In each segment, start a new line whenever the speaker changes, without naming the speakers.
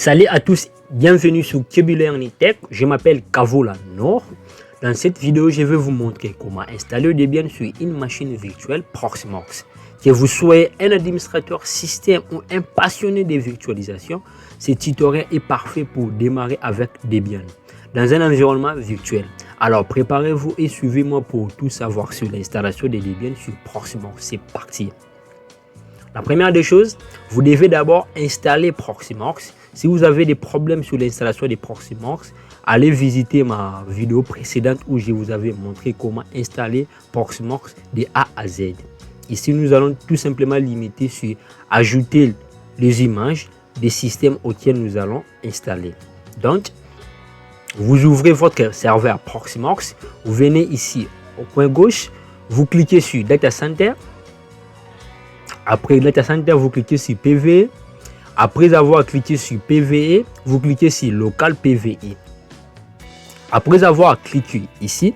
Salut à tous, bienvenue sur KBLearning Tech. Je m'appelle Kavola Nord. Dans cette vidéo, je vais vous montrer comment installer Debian sur une machine virtuelle Proxmox. Que vous soyez un administrateur système ou un passionné de virtualisation, ce tutoriel est parfait pour démarrer avec Debian dans un environnement virtuel. Alors préparez-vous et suivez-moi pour tout savoir sur l'installation de Debian sur Proxmox. C'est parti. La première des choses, vous devez d'abord installer Proxmox. Si vous avez des problèmes sur l'installation de Proxmox, allez visiter ma vidéo précédente où je vous avais montré comment installer Proxmox de A à Z. Ici, nous allons tout simplement limiter sur ajouter les images des systèmes auxquels nous allons installer. Donc, vous ouvrez votre serveur Proxmox, vous venez ici au coin gauche, vous cliquez sur Data Center. Après Data Center, vous cliquez sur PVE. Après avoir cliqué sur PVE, vous cliquez sur Local PVE. Après avoir cliqué ici,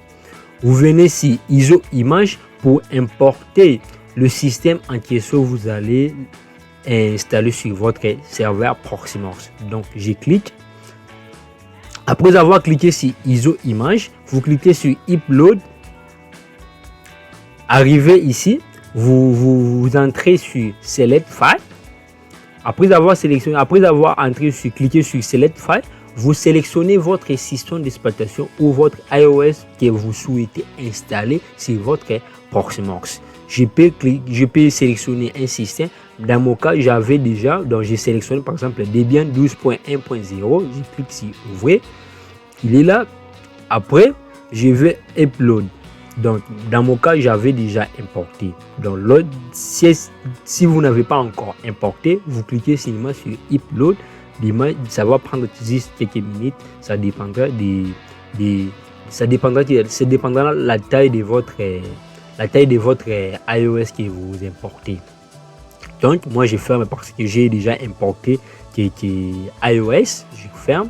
vous venez sur ISO Image pour importer le système en question que vous allez installer sur votre serveur Proxmox. Donc, je clique. Après avoir cliqué sur ISO Image, vous cliquez sur Upload. Arrivez ici, vous entrez sur Select File. Après avoir cliqué sur Select File, vous sélectionnez votre système d'exploitation ou votre iOS que vous souhaitez installer sur votre Proxmox. Je peux sélectionner un système. Dans mon cas, j'avais déjà, donc j'ai sélectionné par exemple Debian 12.1.0. Je clique sur Ouvrir. Il est là. Après, je vais Upload. Donc, dans mon cas, j'avais déjà importé. Donc, si vous n'avez pas encore importé, vous cliquez seulement sur Upload. L'image, ça va prendre juste quelques minutes. Ça dépendra de la taille de votre iOS que vous importez. Donc, moi, je ferme parce que j'ai déjà importé iOS. Je ferme.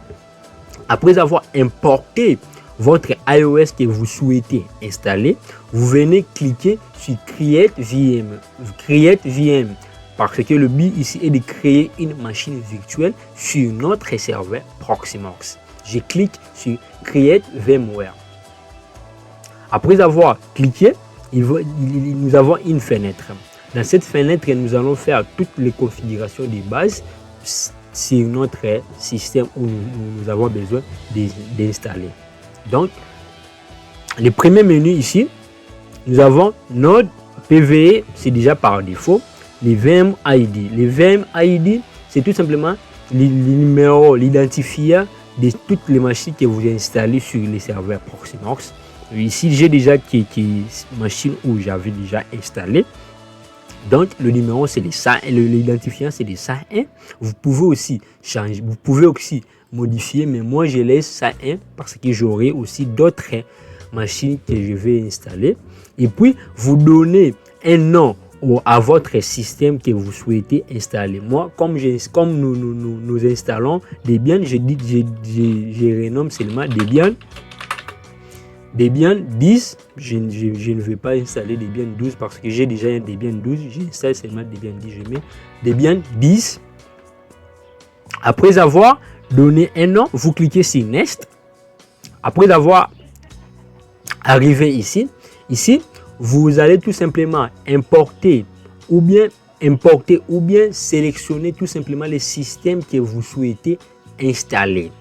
Après avoir importé votre iOS que vous souhaitez installer, vous venez cliquer sur Create VM. Parce que le but ici est de créer une machine virtuelle sur notre serveur Proxmox. Je clique sur Create VMware. Après avoir cliqué, nous avons une fenêtre. Dans cette fenêtre, nous allons faire toutes les configurations de base sur notre système où nous avons besoin d'installer. Donc, le premier menu ici, nous avons Node PVE, c'est déjà par défaut. Les VMID. Les VMID, c'est tout simplement les numéros, l'identifiant de toutes les machines que vous installez sur les serveurs Proxmox. Ici, j'ai déjà quelques machines où j'avais déjà installé. Donc, le numéro, c'est les 101. L'identifiant, c'est les 101. Vous pouvez aussi changer, vous pouvez aussi modifier, mais moi, je laisse 101 parce que j'aurai aussi d'autres machines que je vais installer. Et puis, vous donnez un nom à votre système que vous souhaitez installer. Moi, comme nous installons Debian, je renomme seulement Debian 10. Je ne vais pas installer Debian 12 parce que j'ai déjà un Debian 12. J'installe seulement Debian 10. Je mets Debian 10. Après avoir donné un nom, vous cliquez sur Next. Après avoir arrivé ici, vous allez tout simplement importer ou bien sélectionner tout simplement les systèmes que vous souhaitez installer.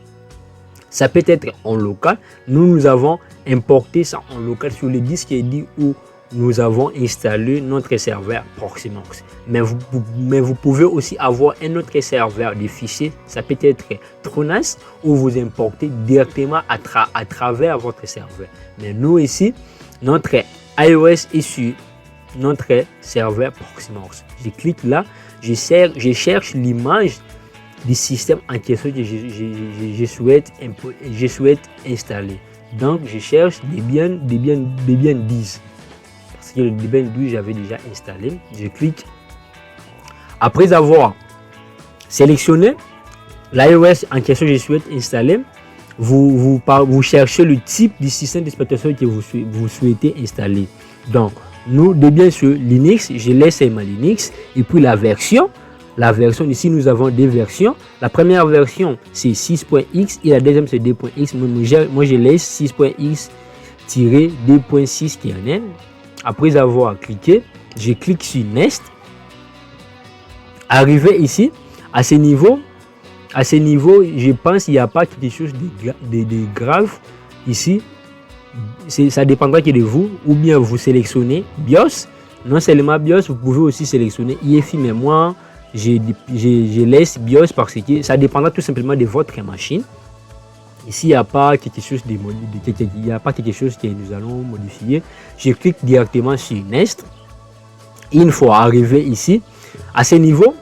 Ça peut être en local. Nous avons importé ça en local sur le disque où nous avons installé notre serveur Proxmox. Mais vous pouvez aussi avoir un autre serveur de fichiers. Ça peut être Tronas où vous importez directement à travers votre serveur. Mais nous ici, notre iOS est sur notre serveur Proxmox. Je clique là, je cherche l'image du système en question que je souhaite installer. Donc, je cherche Debian 10. Parce que le Debian 12, j'avais déjà installé. Je clique. Après avoir sélectionné l'iOS en question que je souhaite installer, vous cherchez le type du système d'exploitation que vous souhaitez installer. Donc, nous, Debian sur Linux, je laisse ma Linux. Et puis la version, la version. Ici, nous avons deux versions. La première version, c'est 6.x et la deuxième, c'est 2.x. Moi, je laisse 6.x-2.6 qui est en N. Après avoir cliqué, je clique sur Next. Arrivé ici, à ce niveau, je pense qu'il n'y a pas quelque chose de grave ici. Ça dépendra que de vous, ou bien vous sélectionnez BIOS. Non seulement BIOS, vous pouvez aussi sélectionner IFI, mais moi, je laisse BIOS parce que ça dépendra tout simplement de votre machine. Ici, il n'y a pas quelque chose que nous allons modifier. Je clique directement sur Next. Une fois arrivé ici, à ce niveau,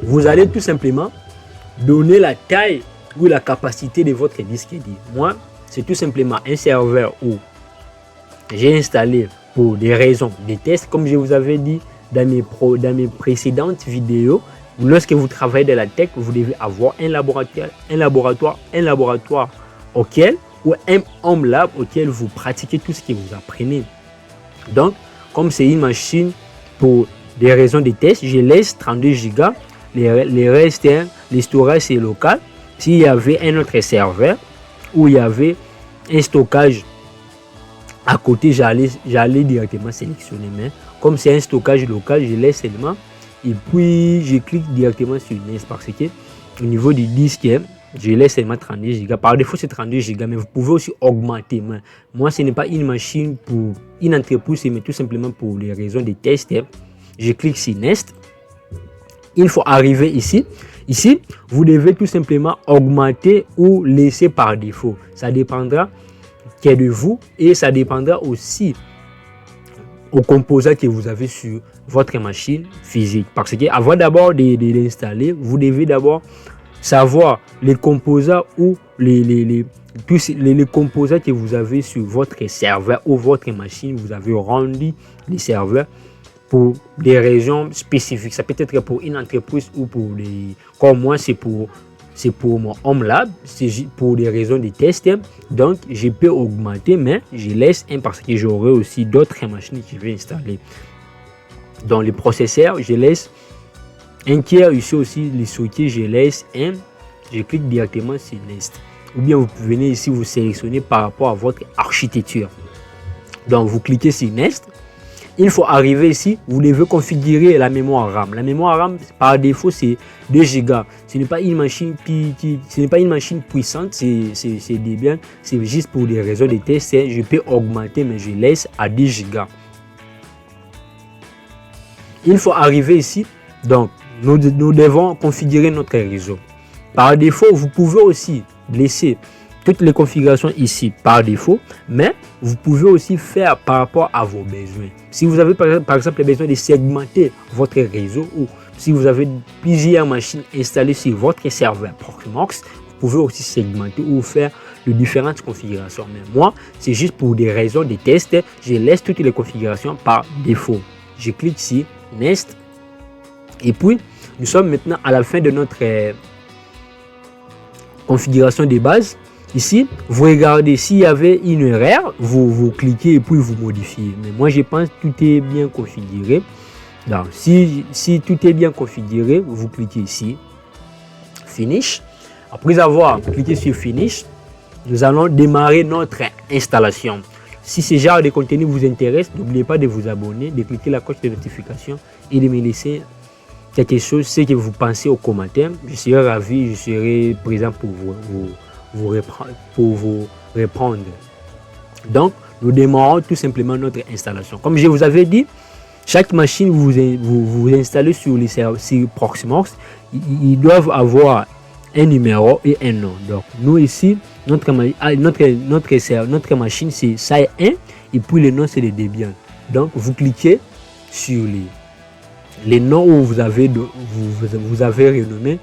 vous allez tout simplement donner la taille ou la capacité de votre disque dur. Moi, c'est tout simplement un serveur où j'ai installé pour des raisons de test, comme je vous avais dit dans mes précédentes vidéos. Lorsque vous travaillez dans la tech, vous devez avoir un laboratoire auquel, ou un home lab auquel vous pratiquez tout ce que vous apprenez. Donc, comme c'est une machine pour des raisons de test, je laisse 32 Go. Les restes, les storages, c'est local. S'il y avait un autre serveur où il y avait un stockage à côté, j'allais directement sélectionner. Mais comme c'est un stockage local, je laisse seulement. Et puis, je clique directement sur Next parce que au niveau du disque, je laisse seulement 32 Go. Par défaut, c'est 32 Go, mais vous pouvez aussi augmenter. Moi, ce n'est pas une machine pour une entreprise, mais tout simplement pour les raisons de test. Je clique sur Next. Il faut arriver ici. Ici, vous devez tout simplement augmenter ou laisser par défaut. Ça dépendra de vous et ça dépendra aussi aux composants que vous avez sur votre machine physique. Parce que avant d'abord de l'installer, vous devez d'abord savoir les composants ou les composants que vous avez sur votre serveur ou votre machine. Vous avez rendu les serveurs pour des raisons spécifiques. Ça peut être pour une entreprise ou pour des... Comme moi, c'est pour mon home lab, c'est pour des raisons de test. Donc, je peux augmenter, mais je laisse un parce que j'aurai aussi d'autres machines que je vais installer. Dans les processeurs, je laisse un tiers. Ici aussi, les sockets, je laisse un. Je clique directement sur Next. Ou bien, vous venez ici, vous sélectionnez par rapport à votre architecture. Donc, vous cliquez sur Next. Il faut arriver ici, vous devez configurer la mémoire RAM. La mémoire RAM, par défaut, c'est 2 Go. Ce n'est pas une machine puissante, c'est bien. C'est juste pour des raisons de test. Je peux augmenter, mais je laisse à 10 Go. Il faut arriver ici. Donc, nous devons configurer notre réseau. Par défaut, vous pouvez aussi laisser toutes les configurations ici par défaut, mais vous pouvez aussi faire par rapport à vos besoins. Si vous avez par exemple besoin de segmenter votre réseau ou si vous avez plusieurs machines installées sur votre serveur Proxmox, vous pouvez aussi segmenter ou faire de différentes configurations. Mais moi, c'est juste pour des raisons de test, je laisse toutes les configurations par défaut. Je clique sur Next et puis nous sommes maintenant à la fin de notre configuration de base. Ici, vous regardez s'il y avait une erreur, vous cliquez et puis vous modifiez. Mais moi, je pense que tout est bien configuré. Donc, si tout est bien configuré, vous cliquez ici, Finish. Après avoir cliqué sur Finish, nous allons démarrer notre installation. Si ce genre de contenu vous intéresse, n'oubliez pas de vous abonner, de cliquer la cloche de notification et de me laisser quelque chose, ce que vous pensez aux commentaires. Je serai ravi, je serai présent pour vous répondre. Donc, nous démarrons tout simplement notre installation. Comme je vous avais dit, chaque machine vous installez sur les serveurs Proxmox, ils doivent avoir un numéro et un nom. Donc, nous ici, notre machine, c'est SAI 1 et puis le nom, c'est le Debian. Donc, vous cliquez sur les noms où vous avez renommé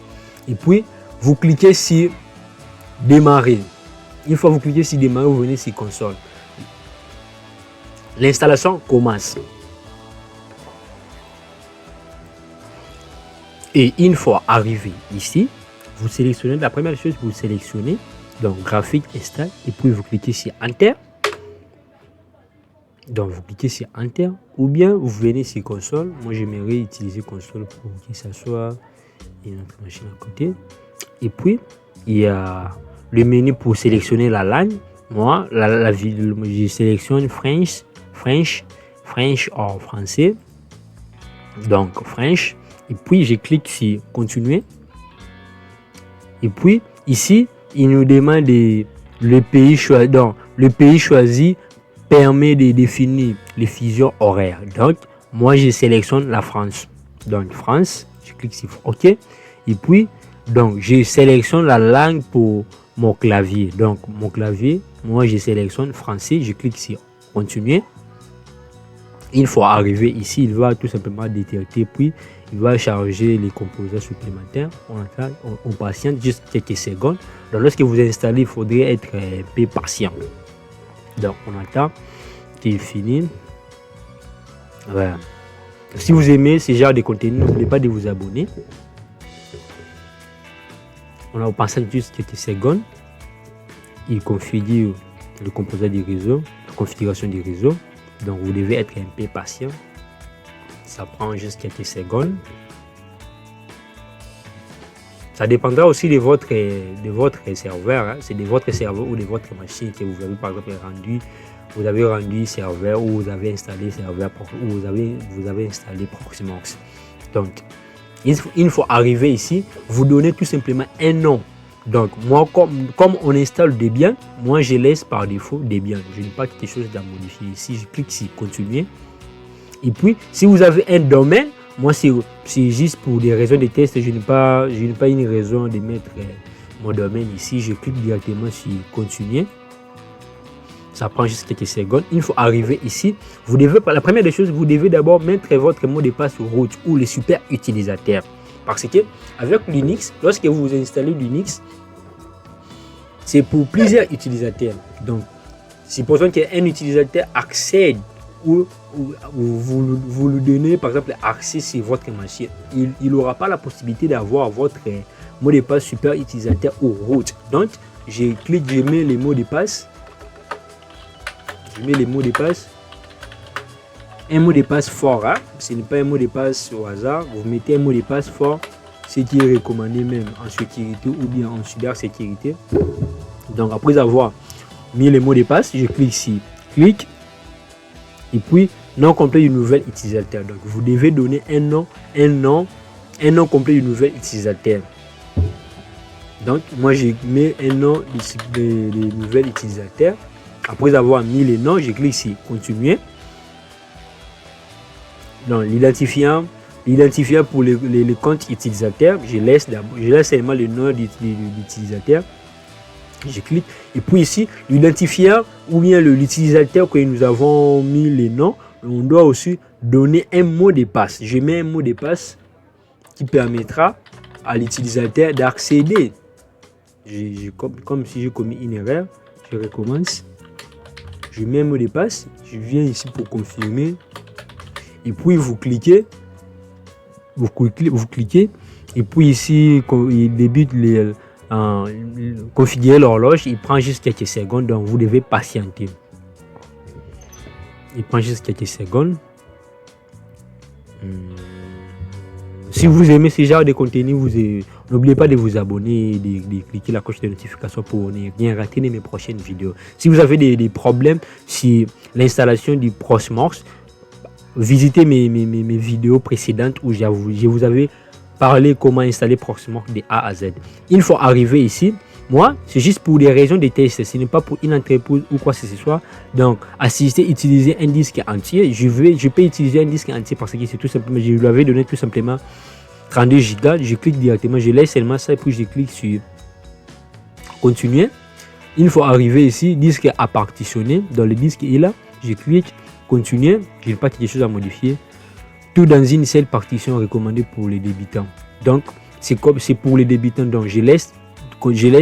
et puis vous cliquez sur Démarrer. Une fois que vous cliquez sur Démarrer, vous venez sur Console. L'installation commence. Et une fois arrivé ici, vous sélectionnez la première chose, vous sélectionnez donc graphique install et puis vous cliquez sur Enter. Donc vous cliquez sur Enter ou bien vous venez sur console. Moi j'aimerais utiliser console pour que ça soit une autre machine à côté. Et puis il y a le menu pour sélectionner la langue. Moi je sélectionne French en français. Donc French. Et puis je clique sur continuer. Et puis ici il nous demande le pays choisi. Donc le pays choisi permet de définir les fusions horaires. Donc, moi, je sélectionne la France. Donc, France, je clique sur OK. Et puis, donc, je sélectionne la langue pour mon clavier. Donc, mon clavier, moi, je sélectionne français. Je clique sur continuer. Il faut arriver ici. Il va tout simplement détecter. Puis, il va charger les composants supplémentaires. On patiente juste quelques secondes. Donc, lorsque vous installez, il faudrait être un peu patient. Donc on attend qu'il finisse. Voilà. Si vous aimez ce genre de contenu, n'oubliez pas de vous abonner. On va passer juste quelques secondes. Il configure le composant du réseau, la configuration du réseau. Donc vous devez être un peu patient. Ça prend juste quelques secondes. Ça dépendra aussi de votre serveur. Hein. C'est de votre serveur ou de votre machine que vous avez par exemple rendu. Vous avez rendu serveur ou vous avez installé serveur ou vous avez installé Proxmox. Donc, il faut arriver ici. Vous donnez tout simplement un nom. Donc, moi, comme on installe Debian, moi je laisse par défaut Debian. Je n'ai pas quelque chose à modifier ici. Je clique sur continuer. Et puis, si vous avez un domaine, moi, c'est juste pour des raisons de test. Je n'ai pas une raison de mettre mon domaine ici. Je clique directement sur continuer. Ça prend juste quelques secondes. Il faut arriver ici. La première des choses, vous devez d'abord mettre votre mot de passe root ou le super utilisateur. Parce que avec Linux, lorsque vous installez Linux, c'est pour plusieurs utilisateurs. Donc, supposons qu'un utilisateur accède ou vous lui donnez par exemple accès sur votre machine, il n'aura pas la possibilité d'avoir votre mot de passe super utilisateur ou root. Donc je mets les mots de passe, un mot de passe fort. Hein? Ce n'est pas un mot de passe au hasard, vous mettez un mot de passe fort, ce qui est recommandé même en sécurité ou bien en cybersécurité. Donc après avoir mis les mots de passe, je clique ici, clique. Et puis, nom complet du nouvel utilisateur. Donc, vous devez donner un nom complet du nouvel utilisateur. Donc, moi, je mets un nom du nouvel utilisateur. Après avoir mis les noms, je clique sur continuer. Donc, l'identifiant pour les comptes utilisateurs, je laisse seulement le nom de l'utilisateur. Je clique et puis ici l'identifiant ou bien l'utilisateur que nous avons mis les noms, on doit aussi donner un mot de passe. Je mets un mot de passe qui permettra à l'utilisateur d'accéder. Comme si j'ai commis une erreur, je recommence. Je mets un mot de passe, je viens ici pour confirmer et puis vous cliquez et puis ici il débute configurer l'horloge. Il prend juste quelques secondes, donc vous devez patienter. Il prend juste quelques secondes. Si vous aimez ce genre de contenu, n'oubliez pas de vous abonner et de cliquer la cloche de notification pour ne rien rater de mes prochaines vidéos. Si vous avez des problèmes sur l'installation du Proxmox, visitez mes vidéos précédentes où je vous avais parler comment installer Proxmox de A à Z. Il faut arriver ici. Moi, c'est juste pour des raisons de test. Ce n'est pas pour une entreprise ou quoi que ce soit. Donc, utiliser un disque entier. Je peux utiliser un disque entier parce que c'est tout simplement, je lui avais donné tout simplement 32 Go. Je clique directement, je laisse seulement ça et puis je clique sur continuer. Il faut arriver ici, disque à partitionner. Dans le disque est là, je clique continuer. Je n'ai pas quelque chose à modifier. Tout dans une seule partition recommandée pour les débutants. Donc, c'est pour les débutants. Donc, je laisse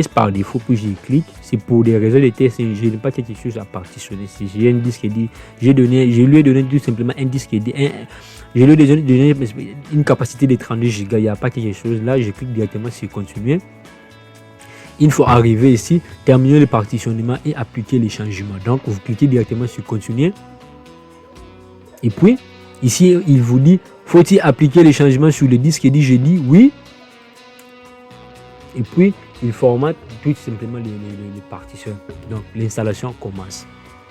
par défaut, puis je clique. C'est pour des raisons de test. Je n'ai pas quelque chose à partitionner. Si j'ai un disque dit, je lui ai donné tout simplement un disque dit. Je lui ai donné une capacité de 32 Go. Il n'y a pas quelque chose là. Je clique directement sur continuer. Il faut arriver ici, terminer le partitionnement et appliquer les changements. Donc, vous cliquez directement sur continuer. Et puis, ici, il vous dit, faut-il appliquer les changements sur le disque? Et dit, j'ai dit oui. Et puis, il formate tout simplement les partitions. Donc, l'installation commence.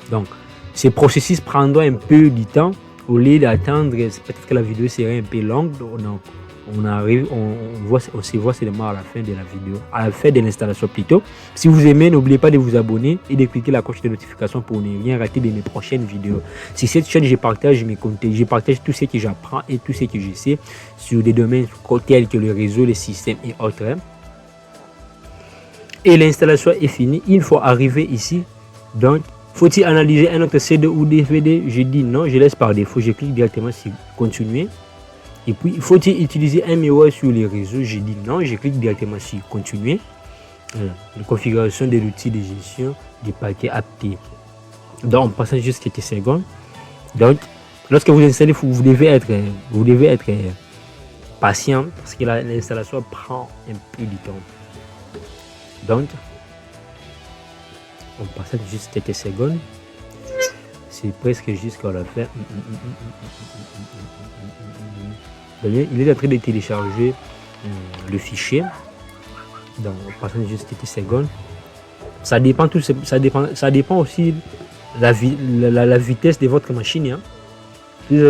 Donc, ce processus prendra un peu du temps. Au lieu d'attendre, peut-être que la vidéo serait un peu longue. Donc, on se voit seulement à la fin de la vidéo, à la fin de l'installation plutôt. Si vous aimez, n'oubliez pas de vous abonner et de cliquer la cloche de notification pour ne rien rater de mes prochaines vidéos. Sur cette chaîne, je partage mes contenus, je partage tout ce que j'apprends et tout ce que je sais sur des domaines tels que le réseau, les systèmes et autres. Et l'installation est finie. Il faut arriver ici. Donc, faut-il analyser un autre CD ou DVD? Je dis non, je laisse par défaut. Je clique directement sur continuer. Et puis, faut-il utiliser un miroir sur les réseaux? Je dis non, je clique directement sur continuer. La configuration de l'outil de gestion des paquets APT. Donc, on passe juste quelques secondes. Donc, lorsque vous installez, vous devez être patient parce que l'installation prend un peu du temps. Donc, on passe juste quelques secondes. C'est presque jusqu'à la fin. Il est en train de télécharger le fichier. Donc, on passe juste quelques secondes. Ça dépend aussi de la vitesse de votre machine. Hein.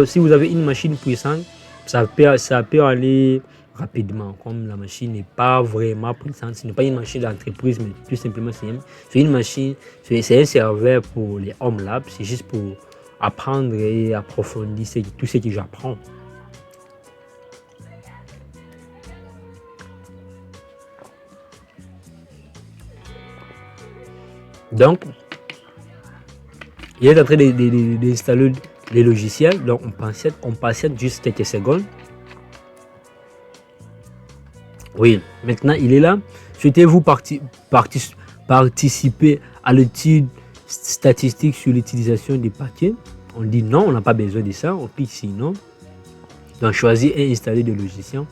Si vous avez une machine puissante, ça peut aller rapidement. Comme la machine n'est pas vraiment puissante, ce n'est pas une machine d'entreprise, mais tout simplement c'est une machine, c'est un serveur pour les home labs. C'est juste pour apprendre et approfondir tout ce que j'apprends. Donc, il est en train d'installer les logiciels. Donc, on patiente juste quelques secondes. Oui, maintenant il est là. Souhaitez-vous participer à l'étude statistique sur l'utilisation des paquets? On dit non, on n'a pas besoin de ça. On clique sur non. Donc, choisir et installer des logiciels.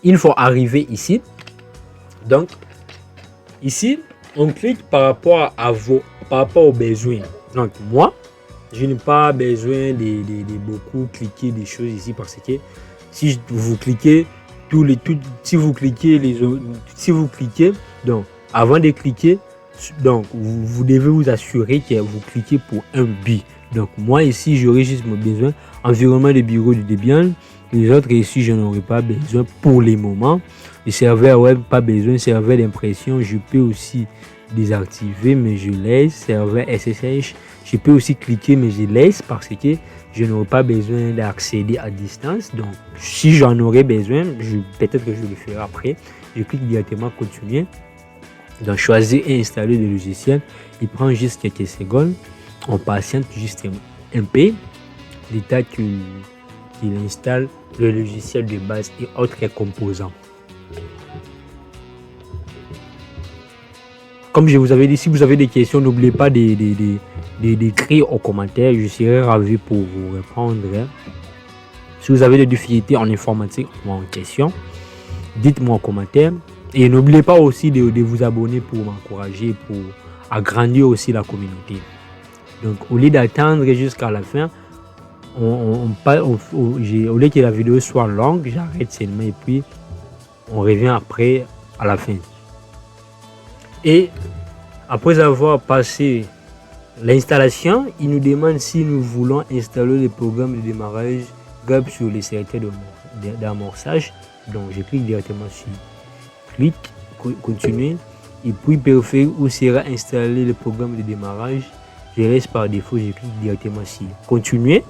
Il faut arriver ici. Donc, ici, on clique par rapport aux besoins. Donc, moi, je n'ai pas besoin de beaucoup cliquer des choses ici parce que si vous cliquez si vous cliquez, donc avant de cliquer, donc vous devez vous assurer que vous cliquez pour un but. Donc moi ici j'aurai juste mon besoin environnement de bureau de Debian. Les autres ici je n'aurai pas besoin pour les moments. Le serveur web pas besoin, serveur d'impression je peux aussi désactiver mais je laisse. Serveur SSH je peux aussi cliquer mais je laisse parce que je n'aurai pas besoin d'accéder à distance. Donc, si j'en aurais besoin, peut-être que je le ferai après. Je clique directement continuer. Donc, choisir et installer le logiciel. Il prend juste quelques secondes. On patiente juste un peu. L'état qu'il installe le logiciel de base et autres composants. Comme je vous avais dit, si vous avez des questions, n'oubliez pas d'écrire aux commentaires. Je serai ravi pour vous répondre. Si vous avez des difficultés en informatique ou en question, dites-moi en commentaire. Et n'oubliez pas aussi de vous abonner pour m'encourager, pour agrandir aussi la communauté. Donc, au lieu d'attendre jusqu'à la fin, au lieu que la vidéo soit longue, j'arrête seulement et puis on revient après à la fin. Et après avoir passé l'installation, il nous demande si nous voulons installer le programme de démarrage GAP sur les secteurs d'amorçage. Donc je clique directement sur clic, continuer. Et puis préférer où sera installé le programme de démarrage. Je laisse par défaut, je clique directement sur continuer.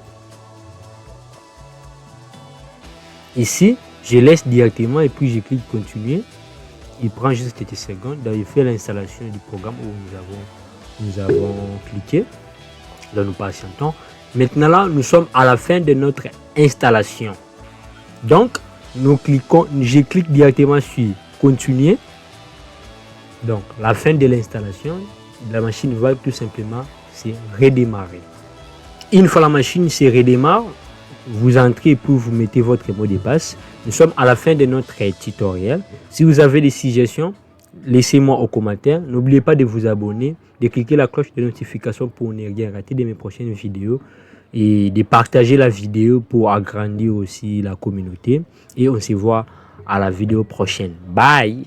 Ici, je laisse directement et puis je clique continuer. Il prend juste quelques secondes. Donc, il fait l'installation du programme où nous avons cliqué. Donc, nous patientons. Maintenant, là, nous sommes à la fin de notre installation. Donc, je clique directement sur continuer. Donc, la fin de l'installation, la machine va tout simplement se redémarrer. Une fois la machine se redémarre, vous entrez et puis vous mettez votre mot de passe. Nous sommes à la fin de notre tutoriel. Si vous avez des suggestions, laissez-moi aux commentaires. N'oubliez pas de vous abonner, de cliquer la cloche de notification pour ne rien rater de mes prochaines vidéos. et de partager la vidéo pour agrandir aussi la communauté. Et on se voit à la vidéo prochaine. Bye!